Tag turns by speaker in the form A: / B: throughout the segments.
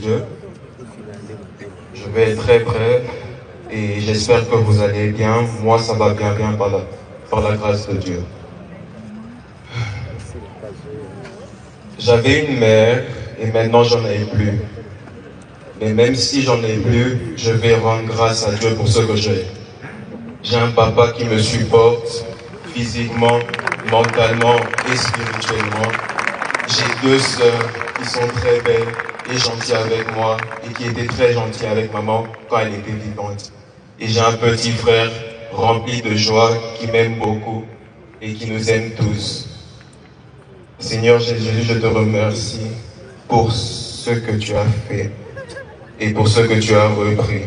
A: Dieu. Je vais être très bref et j'espère que vous allez bien. Moi, ça va bien par la grâce de Dieu. J'avais une mère et maintenant j'en ai plus. Mais même si j'en ai plus, je vais rendre grâce à Dieu pour ce que j'ai. J'ai un papa qui me supporte physiquement, mentalement et spirituellement. J'ai deux sœurs qui sont très belles et gentilles avec moi et qui étaient très gentilles avec maman quand elle était vivante. Et j'ai un petit frère rempli de joie qui m'aime beaucoup et qui nous aime tous. Seigneur Jésus, je te remercie pour ce que tu as fait et pour ce que tu as repris.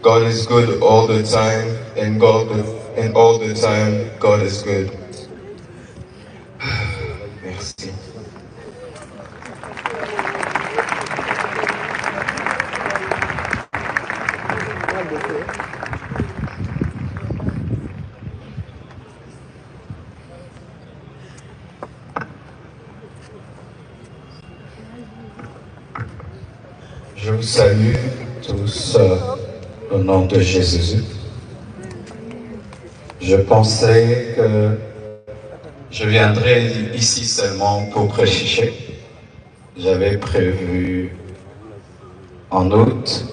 A: God is good all the time, and all the time, God is good. Merci.
B: Je vous salue tous au nom de Jésus. Je pensais que je viendrais ici seulement pour prêcher. J'avais prévu en août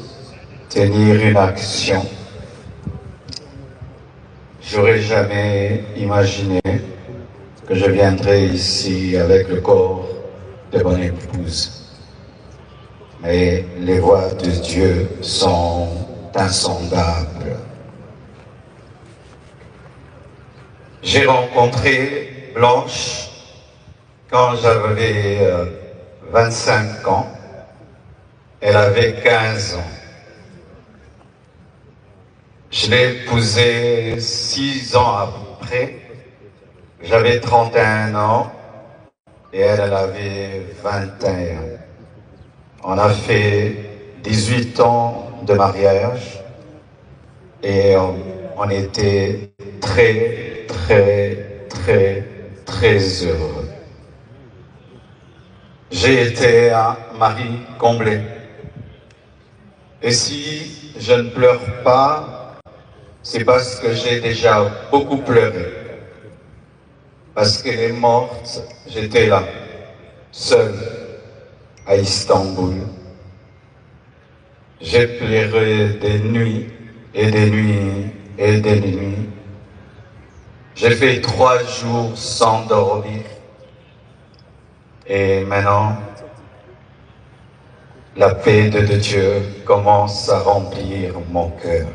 B: tenir une action. J'aurais jamais imaginé que je viendrais ici avec le corps de mon épouse. Mais les voies de Dieu sont insondables. J'ai rencontré Blanche quand j'avais 25 ans. Elle avait 15 ans. Je l'ai épousée 6 ans après. J'avais 31 ans et elle avait 21. On a fait 18 ans de mariage et on était très, très, très, très heureux. J'ai été un mari comblé. Et si je ne pleure pas, c'est parce que j'ai déjà beaucoup pleuré. Parce qu'elle est morte, j'étais là, seul, à Istanbul. J'ai pleuré des nuits et des nuits et des nuits. J'ai fait 3 jours sans dormir. Et maintenant, la paix de Dieu commence à remplir mon cœur.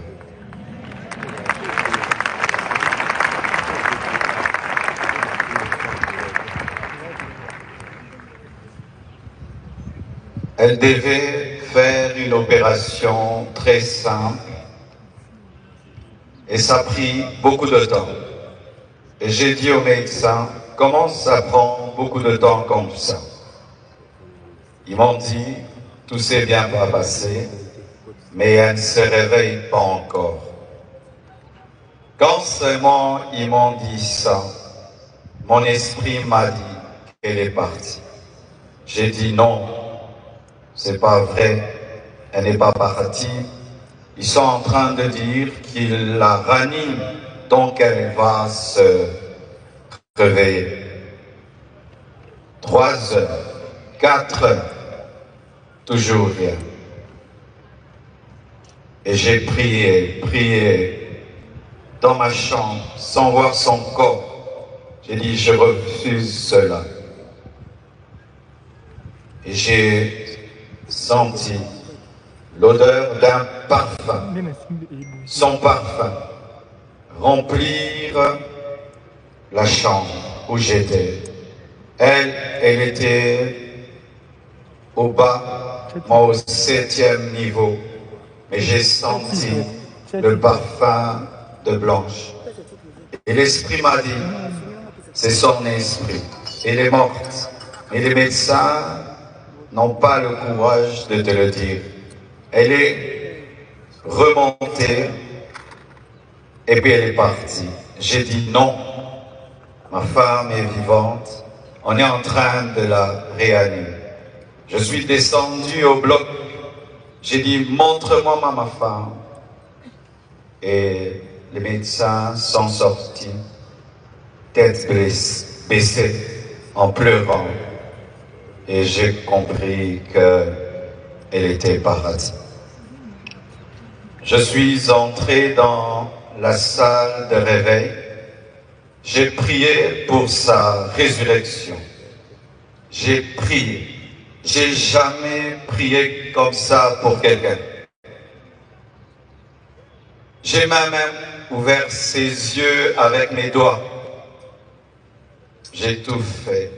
B: Elle devait faire une opération très simple et ça a pris beaucoup de temps. Et j'ai dit au médecin, comment ça prend beaucoup de temps comme ça? Ils m'ont dit, tout s'est bien passé, mais elle ne se réveille pas encore. Quand seulement ils m'ont dit ça, mon esprit m'a dit qu'elle est partie. J'ai dit non. C'est pas vrai, elle n'est pas partie. Ils sont en train de dire qu'ils la raniment, donc elle va se réveiller. 3 heures, 4 heures, toujours rien. Et j'ai prié dans ma chambre, sans voir son corps. J'ai dit, je refuse cela. Et j'ai senti l'odeur d'un parfum, son parfum, remplir la chambre où j'étais. Elle était au bas, moi au 7e niveau, mais j'ai senti le parfum de Blanche. Et l'esprit m'a dit, c'est son esprit, elle est morte. Et les médecins n'ont pas le courage de te le dire. Elle est remontée et puis elle est partie. J'ai dit non, ma femme est vivante, on est en train de la réanimer. Je suis descendu au bloc. J'ai dit, montre-moi ma femme. Et les médecins sont sortis, tête baissée, en pleurant. Et j'ai compris qu'elle était paradis. Je suis entré dans la salle de réveil. J'ai prié pour sa résurrection. J'ai prié. J'ai jamais prié comme ça pour quelqu'un. J'ai même ouvert ses yeux avec mes doigts. J'ai tout fait.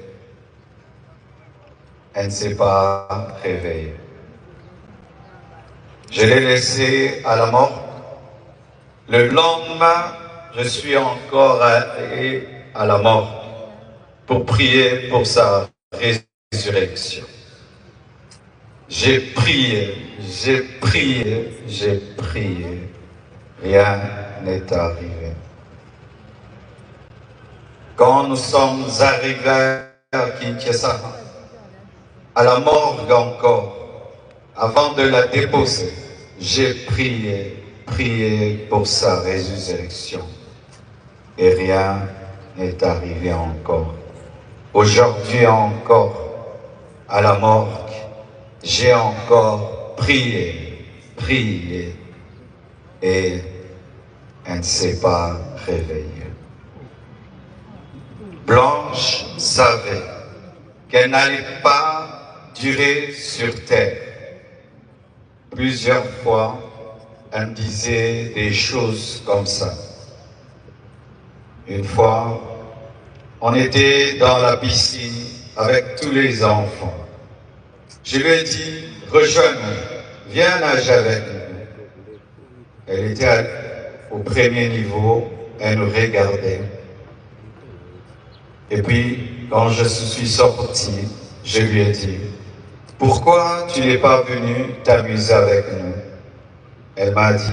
B: Elle ne s'est pas réveillée. Je l'ai laissée à la mort. Le lendemain, je suis encore allé à la mort pour prier pour sa résurrection. J'ai prié, j'ai prié, j'ai prié. Rien n'est arrivé. Quand nous sommes arrivés à Kinshasa, à la morgue encore, avant de la déposer, j'ai prié, prié pour sa résurrection. Et rien n'est arrivé encore. Aujourd'hui encore, à la morgue, j'ai encore prié, prié, et elle ne s'est pas réveillée. Blanche savait qu'elle n'allait pas durer sur terre. Plusieurs fois, elle me disait des choses comme ça. Une fois, on était dans la piscine avec tous les enfants. Je lui ai dit, rejoins-nous, viens nager avec nous. Elle était au premier niveau, elle nous regardait. Et puis, quand je suis sorti, je lui ai dit, pourquoi tu n'es pas venu t'amuser avec nous? Elle m'a dit,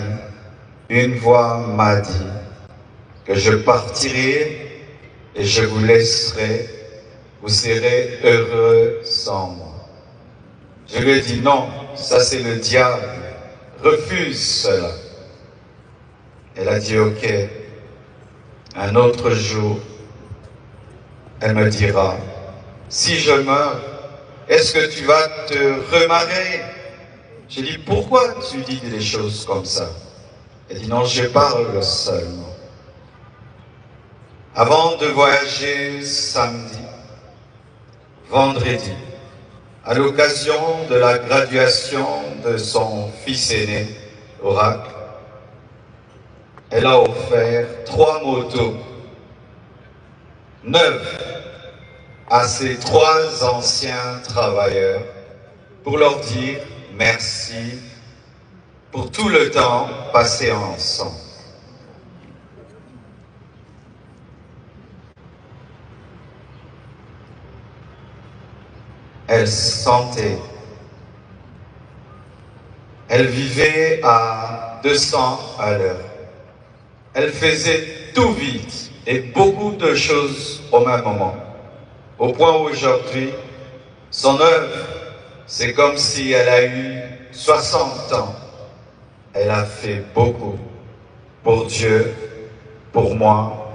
B: une voix m'a dit que je partirai et je vous laisserai, vous serez heureux sans moi. Je lui ai dit, non, ça c'est le diable, refuse cela. Elle a dit, ok, un autre jour, elle me dira, si je meurs, est-ce que tu vas te remarier? J'ai dit, pourquoi tu dis des choses comme ça? Elle dit, non, je parle seulement. Avant de voyager samedi, vendredi, à l'occasion de la graduation de son fils aîné, Oracle, elle a offert 3 motos neuves à ces 3 anciens travailleurs pour leur dire merci pour tout le temps passé ensemble. Elle sentait, elle vivait à 200 à l'heure. Elle faisait tout vite et beaucoup de choses au même moment. Au point où aujourd'hui, son œuvre, c'est comme si elle a eu 60 ans. Elle a fait beaucoup pour Dieu, pour moi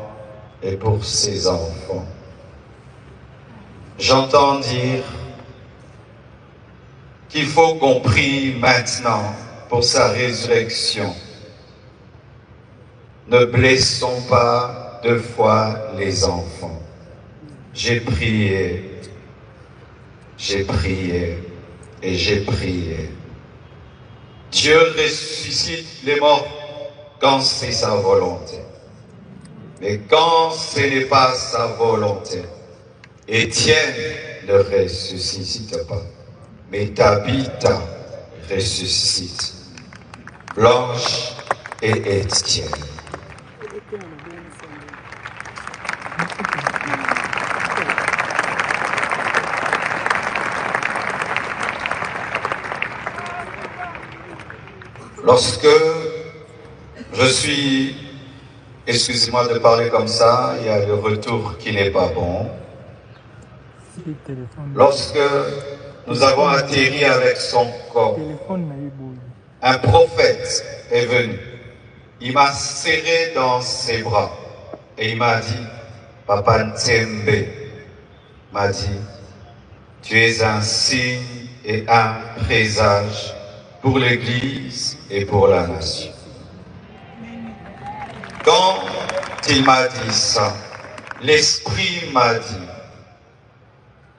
B: et pour ses enfants. J'entends dire qu'il faut qu'on prie maintenant pour sa résurrection. Ne blessons pas 2 fois les enfants. J'ai prié et j'ai prié. Dieu ressuscite les morts quand c'est sa volonté. Mais quand ce n'est pas sa volonté, Étienne ne ressuscite pas. Mais Tabitha ressuscite. Blanche et Étienne. Lorsque je suis, excusez-moi de parler comme ça, il y a le retour qui n'est pas bon. Lorsque nous avons atterri avec son corps. Un prophète est venu. Il m'a serré dans ses bras et il m'a dit, Papa Ntsembe m'a dit, tu es un signe et un présage pour l'Église et pour la nation. Quand il m'a dit ça, l'Esprit m'a dit,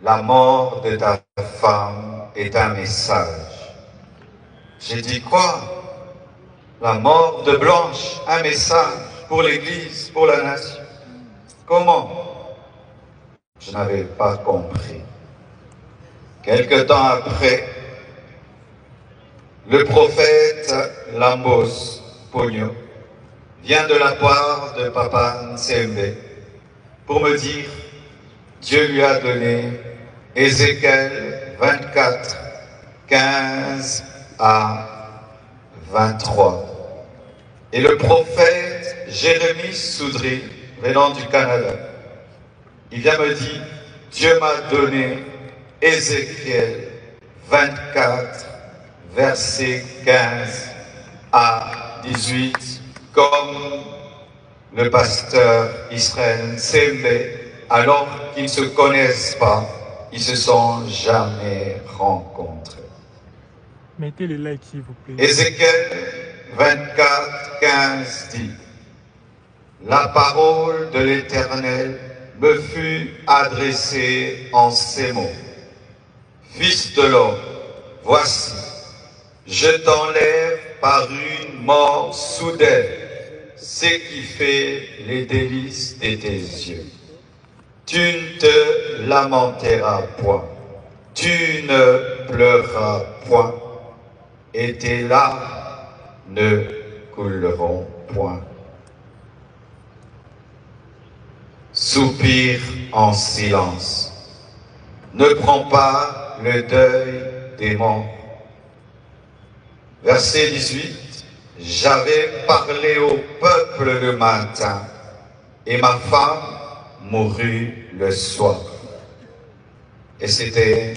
B: la mort de ta femme est un message. J'ai dit quoi? La mort de Blanche, un message pour l'Église, pour la nation. Comment? Je n'avais pas compris. Quelque temps après, le prophète Lambos Pogno vient de la part de Papa Ntsembe pour me dire, Dieu lui a donné Ézéchiel 24, 15 à 23. Et le prophète Jérémie Soudry, venant du Canada, il vient me dire, Dieu m'a donné Ézéchiel 24, versets 15 à 18, comme le pasteur Israël Ntsembe, alors qu'ils ne se connaissent pas, ils ne se sont jamais rencontrés.
C: Mettez le like s'il vous plaît.
B: Ézéchiel 24, 15 dit, la parole de l'Éternel me fut adressée en ces mots. Fils de l'homme, voici, je t'enlève par une mort soudaine, ce qui fait les délices de tes yeux. Tu ne te lamenteras point, tu ne pleureras point, et tes larmes ne couleront point. Soupire en silence. Ne prends pas le deuil des morts. Verset 18. J'avais parlé au peuple le matin, et ma femme mourut le soir. Et c'était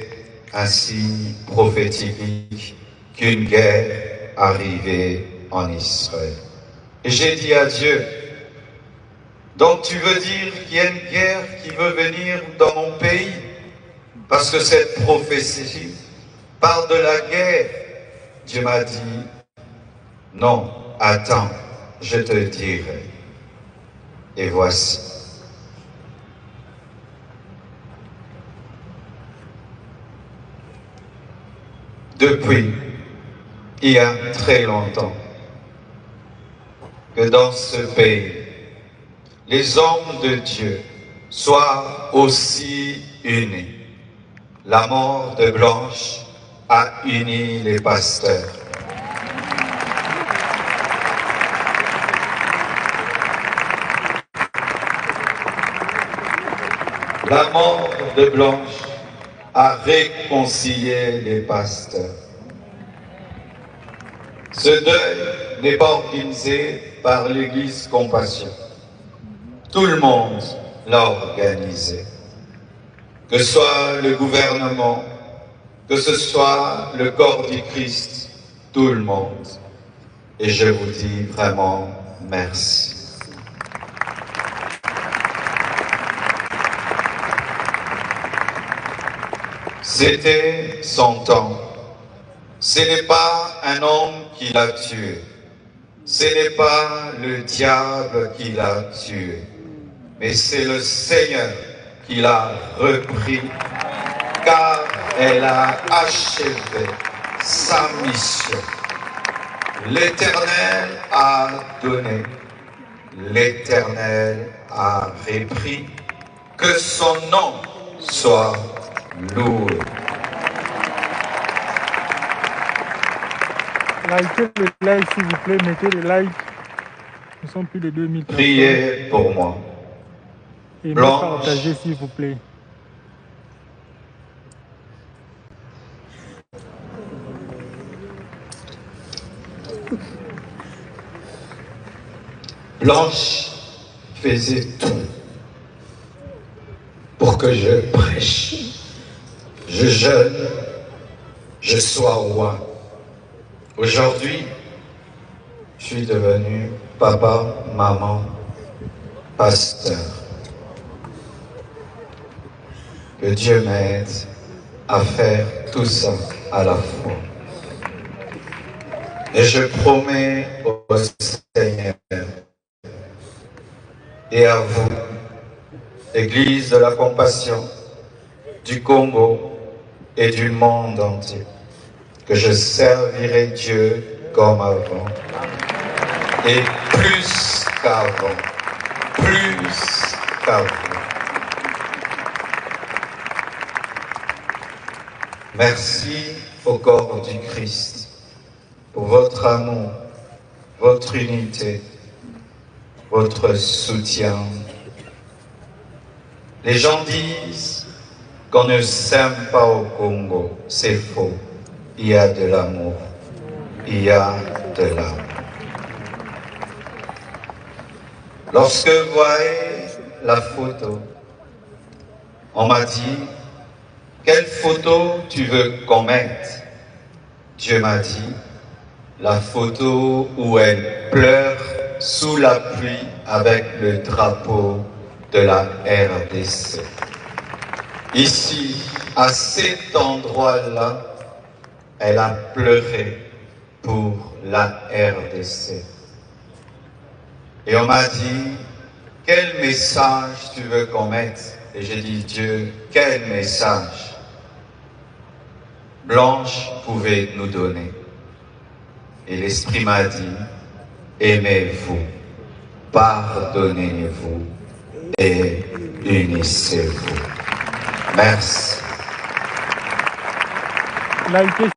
B: un signe prophétique qu'une guerre arrivait en Israël. Et j'ai dit à Dieu, donc tu veux dire qu'il y a une guerre qui veut venir dans mon pays? Parce que cette prophétie parle de la guerre. Dieu m'a dit, non, attends, je te dirai. Et voici. Depuis, il y a très longtemps, que dans ce pays, les hommes de Dieu soient aussi unis. La mort de Blanche a uni les pasteurs. La mort de Blanche a réconcilié les pasteurs. Ce deuil n'est pas organisé par l'Église Compassion. Tout le monde l'a organisé. Que ce soit le gouvernement, que ce soit le corps du Christ, tout le monde. Et je vous dis vraiment merci. C'était son temps. Ce n'est pas un homme qui l'a tué. Ce n'est pas le diable qui l'a tué. Mais c'est le Seigneur qui l'a repris, car elle a achevé sa mission. L'Éternel a donné, l'Éternel a repris, que son nom soit loué.
C: Likez le like s'il vous plaît, mettez le like. Nous sommes plus de 2000 personnes.
B: Priez pour moi.
C: Et
B: Blanche.
C: partagez s'il vous plaît.
B: Blanche faisait tout pour que je prêche, je jeûne je sois roi. Aujourd'hui, je suis devenu papa, maman, pasteur. Que Dieu m'aide à faire tout ça à la fois. Et je promets au Seigneur et à vous, Église de la Compassion du Congo et du monde entier, que je servirai Dieu comme avant et plus qu'avant, plus qu'avant. Merci au corps du Christ pour votre amour, votre unité, votre soutien. Les gens disent qu'on ne s'aime pas au Congo, c'est faux. Il y a de l'amour, il y a de l'amour. Lorsque vous voyez la photo, on m'a dit, quelle photo tu veux qu'on mette? Dieu m'a dit, la photo où elle pleure sous la pluie avec le drapeau de la RDC. Ici, à cet endroit-là, elle a pleuré pour la RDC. Et on m'a dit, quel message tu veux qu'on mette? Et j'ai dit, Dieu, quel message Blanche pouvait nous donner? Et l'Esprit m'a dit, aimez-vous, pardonnez-vous et unissez-vous. Merci.